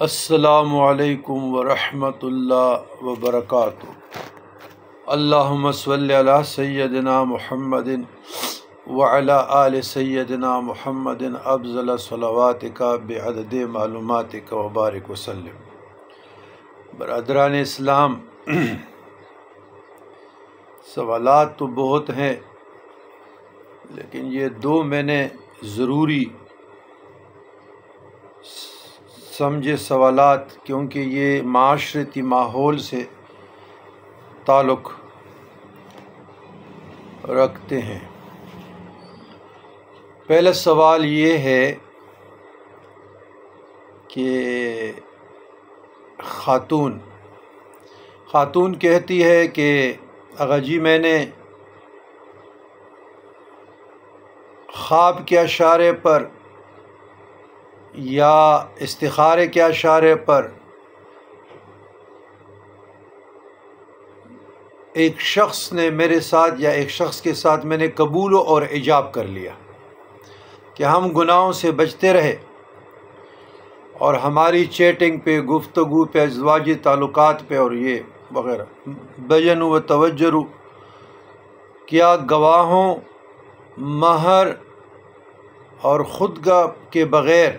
السلام علیکم ورحمۃ اللہ وبرکاتہ۔ اللہم صلی علی سیدنا محمد وعلی آل سیدنا محمد افضل صلواتک بعدد معلوماتک وبارک وسلم۔ برادران اسلام، سوالات تو بہت ہیں، لیکن یہ دو میں نے ضروری سمجھے سوالات، کیونکہ یہ معاشرتی ماحول سے تعلق رکھتے ہیں۔ پہلا سوال یہ ہے کہ خاتون کہتی ہے کہ آغا جی، میں نے خواب کے اشارے پر یا استخارے کے اشارے پر ایک شخص نے میرے ساتھ یا ایک شخص کے ساتھ میں نے قبول اور ایجاب کر لیا کہ ہم گناہوں سے بچتے رہے، اور ہماری چیٹنگ پہ، گفتگو پہ، ازدواجی تعلقات پہ اور یہ وغیرہ بینوا و توجروا کیا گواہوں، مہر اور خودگاہ کے بغیر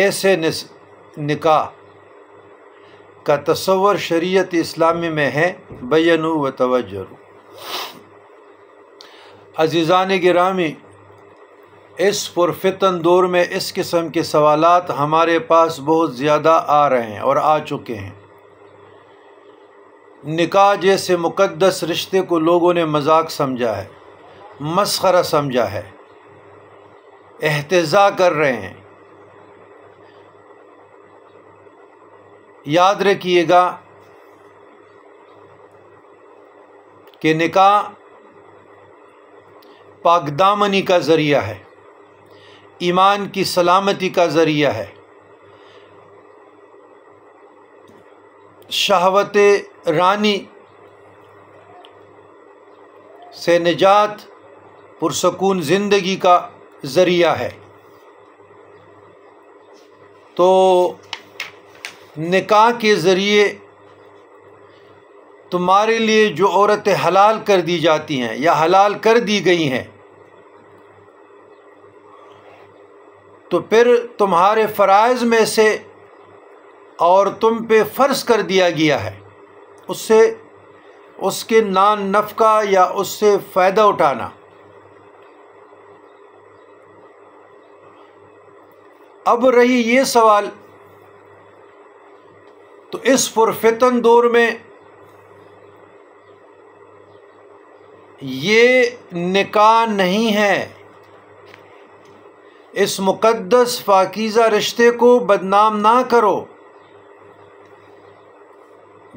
ایسے نکاح کا تصور شریعت اسلامی میں ہے؟ بینوا و توجروا۔ عزیزان گرامی، اس پرفتن دور میں اس قسم کے سوالات ہمارے پاس بہت زیادہ آ رہے ہیں اور آ چکے ہیں۔ نکاح جیسے مقدس رشتے کو لوگوں نے مذاق سمجھا ہے، مسخرہ سمجھا ہے، احتضاء کر رہے ہیں۔ یاد رکھیے گا کہ نکاح پاک دامنی کا ذریعہ ہے، ایمان کی سلامتی کا ذریعہ ہے، شہوت رانی سے نجات، پرسکون زندگی کا ذریعہ ہے۔ تو نکاح کے ذریعے تمہارے لیے جو عورتیں حلال کر دی جاتی ہیں یا حلال کر دی گئی ہیں، تو پھر تمہارے فرائض میں سے اور تم پہ فرض کر دیا گیا ہے اس کے نان نفقہ یا اس سے فائدہ اٹھانا۔ اب رہی یہ سوال، تو اس پرفتن دور میں یہ نکاح نہیں ہے۔ اس مقدس پاکیزہ رشتے کو بدنام نہ کرو۔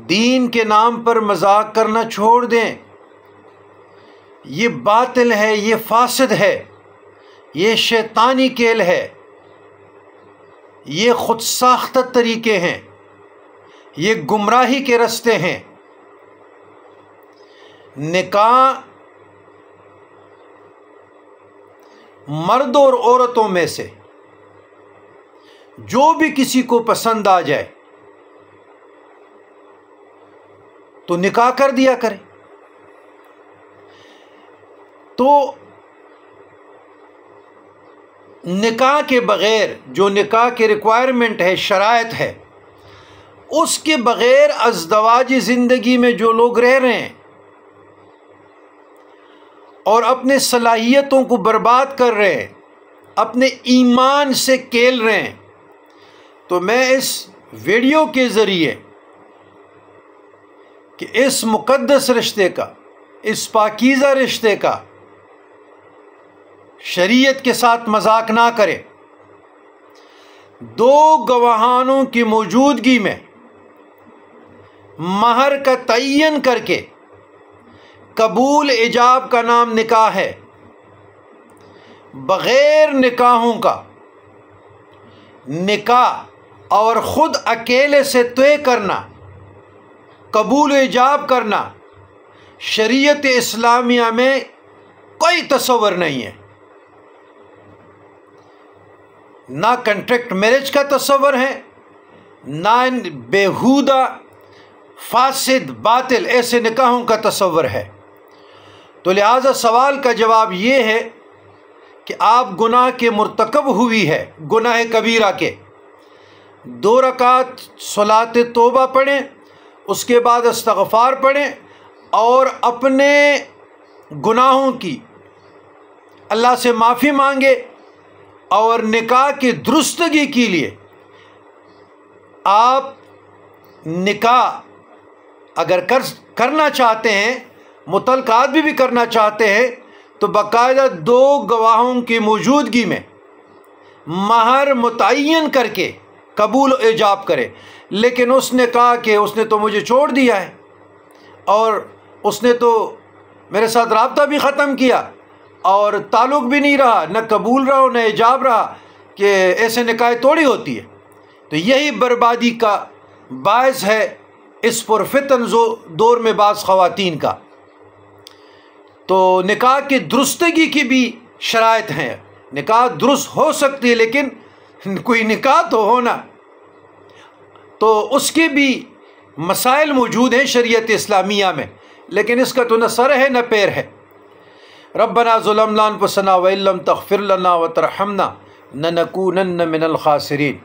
دین کے نام پر مذاق کرنا چھوڑ دیں۔ یہ باطل ہے، یہ فاسد ہے، یہ شیطانی کھیل ہے، یہ خود ساختہ طریقے ہیں، یہ گمراہی کے راستے ہیں۔ نکاح مرد اور عورتوں میں سے جو بھی کسی کو پسند آ جائے تو نکاح کر دیا کرے۔ تو نکاح کے بغیر، جو نکاح کے ریکوائرمنٹ ہے، شرائط ہے، اس کے بغیر ازدواجی زندگی میں جو لوگ رہ رہے ہیں اور اپنے صلاحیتوں کو برباد کر رہے ہیں، اپنے ایمان سے کھیل رہے ہیں، تو میں اس ویڈیو کے ذریعے کہ اس مقدس رشتے کا، اس پاکیزہ رشتے کا شریعت کے ساتھ مذاق نہ کرے۔ دو گواہانوں کی موجودگی میں مہر کا تعین کر کے، قبول ایجاب کا نام نکاح ہے۔ بغیر نکاحوں کا نکاح اور خود اکیلے سے طے کرنا، قبول ایجاب کرنا، شریعت اسلامیہ میں کوئی تصور نہیں ہے۔ نہ کنٹریکٹ میرج کا تصور ہے، نہ بیہودہ فاسد باطل ایسے نکاحوں کا تصور ہے۔ تو لہٰذا سوال کا جواب یہ ہے کہ آپ گناہ کے مرتکب ہوئی ہے، گناہ کبیرہ کے، 2 رکعت صلاۃ توبہ پڑھیں، اس کے بعد استغفار پڑھیں اور اپنے گناہوں کی اللہ سے معافی مانگے، اور نکاح کی درستگی کے لیے آپ نکاح اگر کرنا چاہتے ہیں، مطلقات بھی کرنا چاہتے ہیں، تو باقاعدہ 2 گواہوں کی موجودگی میں مہر متعین کر کے قبول و ایجاب کرے۔ لیکن اس نے کہا کہ اس نے تو مجھے چھوڑ دیا ہے، اور اس نے تو میرے ساتھ رابطہ بھی ختم کیا، اور تعلق بھی نہیں رہا، نہ قبول رہا نہ ایجاب رہا، کہ ایسے نکاح توڑی ہوتی ہے۔ تو یہی بربادی کا باعث ہے اس پرفتن دور میں بعض خواتین کا۔ تو نکاح کی درستگی کی بھی شرائط ہیں، نکاح درست ہو سکتی ہے لیکن کوئی نکاح تو ہونا، تو اس کے بھی مسائل موجود ہیں شریعت اسلامیہ میں، لیکن اس کا تو نہ سر ہے نہ پیر ہے۔ ربنا ظلمنا انفسنا وان لم تغفر لنا وترحمنا لنکونن من الخاسرین۔